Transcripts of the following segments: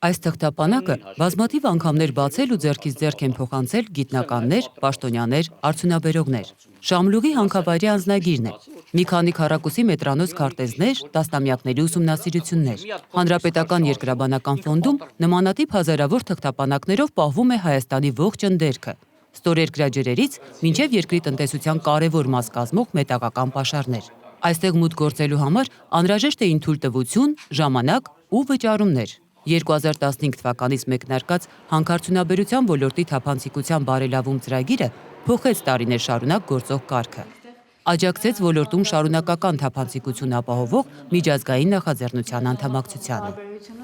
Այս թղթապանակը բազմաթիվ անգամներ բացել ու ձեռքից ձեռք են փոխանցել գիտնականներ, պաշտոնյաներ, արդյունաբերողներ։ Շամլուղի հանքավայրի անձնագիրն է։ Մի քանի քառակուսի մետրանոց քարտեզներ, տասնամյակների ուսումնասիրություններ։ Հանրապետական երկրաբանական ֆոնդում նմանատիպ հազարավոր թղթապանակներով պահվում է Հայաստանի ողջ ընդերքը։ Ստորերկրյա ջրերից մինչև երկրի տնտեսության կարևոր մաս կազմող մետաղական պաշարներ։ Այստեղ մուտք գործելու համար անհրաժեշտ էին թույլտվություն, ժամանակ ու վճարումներ։ 2015 թվականից մեկնարկած հանքարդյունաբերության ոլորտի թափանցիկության բարելավում ծրագիրը փոխեց տարիներ շարունակ գործող կարգը։ Աջակցեց ոլորտում շարունակական թափանցիկություն ապահովող միջազգային նախաձեռնության անդամակցությանը։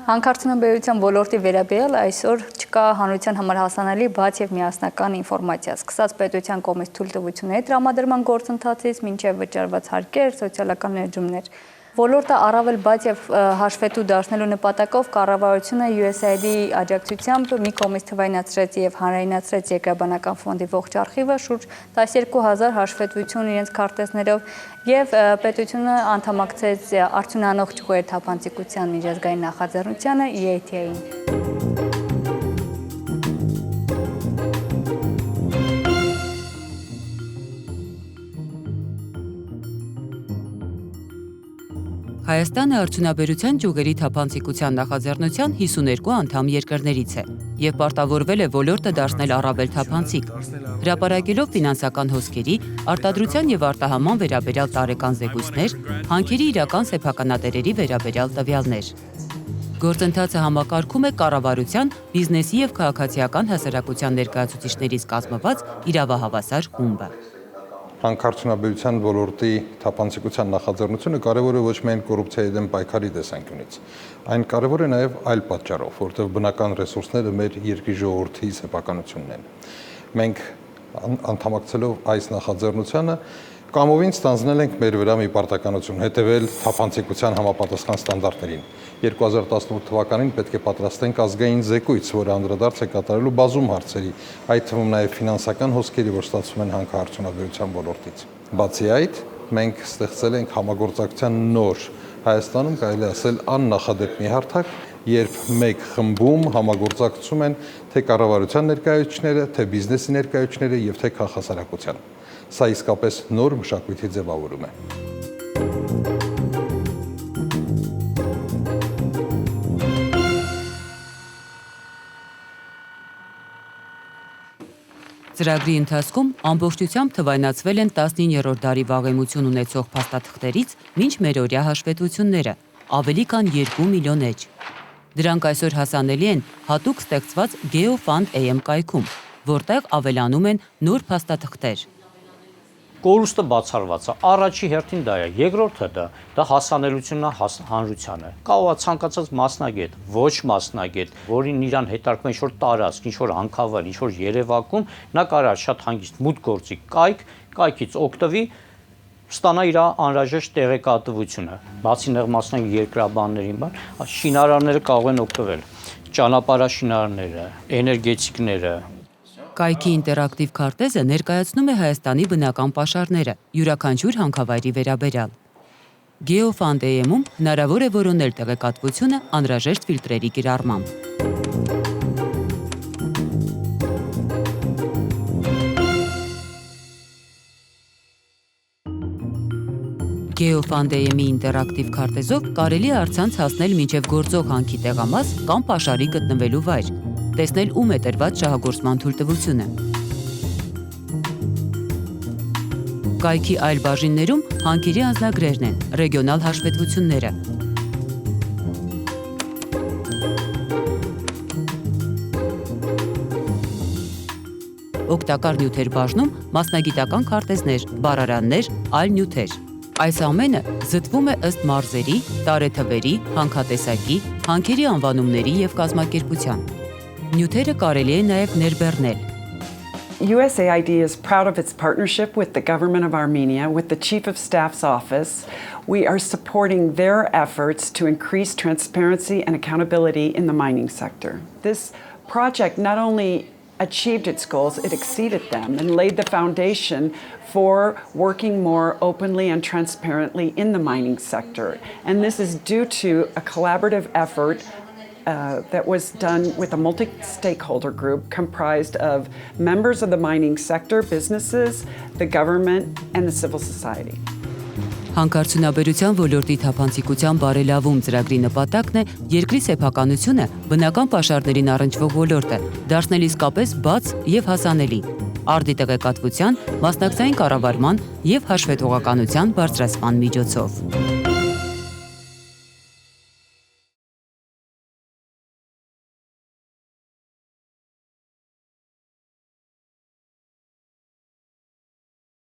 Հանքարդյունաբերության ոլորտի վերաբերյալ այսօր չկա հանրության համար հասանելի բաց եւ միասնական ինֆորմացիա, սկսած պետության կողմից թույլտվությունների տրամադրման գործընթացից մինչև վճարված հարկեր, սոցիալական ներդրումներ։ Ոլորտը առավել բաց եւ հաշվետու դարձնելու նպատակով կառավարությունը USAID-ի աջակցությամբ մի կողմից թվայնացրեց եւ հանրայնացրեց Երկրաբանական ֆոնդի ողջ արխիվը շուրջ 12000 հաշվետվություն իրենց քարտեզներով եւ պետությունը անդամակցեց արդյունանող ճյուղերի թափանցիկության միջազգային նախաձեռնությանը EATA-ին։ Հայաստանը արդյունաբերության ճյուղերի թափանցիկության նախաձեռնության 52 անդամ երկրներից է եւ պարտավորվել է ոլորտը դարձնել առավել թափանցիկ, հրապարակելով ֆինանսական հոսքերի, արտադրության եւ արտահանման վերաբերյալ տարեկան զեկույցներ, հանքերի իրական սեփականատերերի վերաբերյալ տվյալներ։ Գործընթացը համակարգում է կառավարության, բիզնեսի եւ քաղաքացիական հասարակության ներկայացուցիչներից կազմված իրավահավասար խումբը։ Հանքարդյունաբերության ոլորտի թափանցիկության նախաձեռնությունը կարևոր է ոչ միայն կոռուպցիայի դեմ պայքարի տեսանկյունից, այն կարևոր է նաև այլ պատճառով, որտեղ բնական ռեսուրսները մեր երկրի ժողովրդի սեփականությունն են։ Մենք անդամակցելով այս նախաձեռնությանը կամովին ստանձնել ենք մեր վրա մի պարտականություն հետևել թափանցիկության համապատասխան ստանդարտներին։ 2018 թվականին պետք է պատրաստենք ազգային զեկույց, որը անդրադարձ է կատարելու բազում հարցերի, այդ թվում նաև ֆինանսական հոսքերի, որ ստացվում են հանքարդյունաբերության ոլորտից։ Բացի այդ, մենք ստեղծել ենք համագործակցության նոր, Հայաստանում կարելի ասել աննախադեպ մի հարթակ, երբ մեկ խմբում համագործակցում են թե կառավարության ներկայացուցիչները, թե բիզնեսի ներկայացուցիչները եւ թե քաղաքասարակության։ Սա իսկապես նոր մշակույթի ձևավորում է։ Ծրագրի ընթացքում ամբողջությամբ թվայնացվել են 19-րդ դարի վաղեմություն ունեցող փաստաթղթերից մինչ մերօրյա հաշվետվությունները, ավելի քան 2 միլիոն էջ։ Դրանք այսօր հասանելի են հատուկ ստեղծված GeoFund.am կայքում, որտեղ ավելանում են նոր փաստաթղթեր։ Կորուստը բացառված է, առաջի հերթին դա է, երկրորդը դա հասանելությունն է հանրությանը։ Կարող է ցանկացած մասնագետ, ոչ մասնագետ, որին իրան հետարկում ինչ-որ տարածք, ինչ-որ հանքավայր, ինչ-որ երևակում, նա կարող է շատ հանգիստ մուտք գործի կայքից օգտվի, ստանա իր անհրաժեշտ տեղեկատվությունը։ Բացի նեղ մասնագետ երկրաբաններին, շինարարները կարող են օգտվել, ճանապարհաշինարարները, էներգետիկները։ Կայքի ինտերակտիվ քարտեզը ներկայացնում է Հայաստանի բնական պաշարները, յուրաքանչյուր հանքավայրի վերաբերյալ։ GeoFund.am-ում հնարավոր է որոնել տեղեկատվությունը անհրաժեշտ ֆիլտրերի կիրառմամբ։ GeoFund.am-ի ինտերակտիվ քարտեզով կարելի է առցանց հասնել մինչև գործող հանքի տեղամաս կամ պաշարի գտնվելու վայր, տեսնել ում է տրված շահագործման թույլտվությունը։ Կայքի այլ բաժիններում հանքերի անձնագրերն են, ռեգիոնալ հաշվետվությունները։ Օգտակար նյութեր բաժնում մասնագիտական քարտեզներ, բառարաններ, այլ նյութեր։ Այս ամենը զտվում է ըստ մարզերի, տարեթվերի, հանքատեսակի, հանքերի անվանումների և կազմակերպության։ Նյութերը կարելի է նաև ներբեռնել։ USAID is proud of its partnership with the government of Armenia, with the Chief of Staff's office. We are supporting their efforts to increase transparency and accountability in the mining sector. This project not only achieved its goals, it exceeded them and laid the foundation for working more openly and transparently in the mining sector. And this is due to a collaborative effort that was done with a multi-stakeholder group comprised of members of the mining sector, businesses, the government, and the civil society. Հանքարդյունաբերության ոլորտի թափանցիկության բարելավում ծրագրի նպատակն է երկրի սեփականությունը բնական պաշարներին առնչվող ոլորտը դարձնել իսկապես բաց եւ հասանելի, արդի տեղեկատվության, մասնակցային կառավարման եւ հաշվետվողականության բարձրացման միջոցով։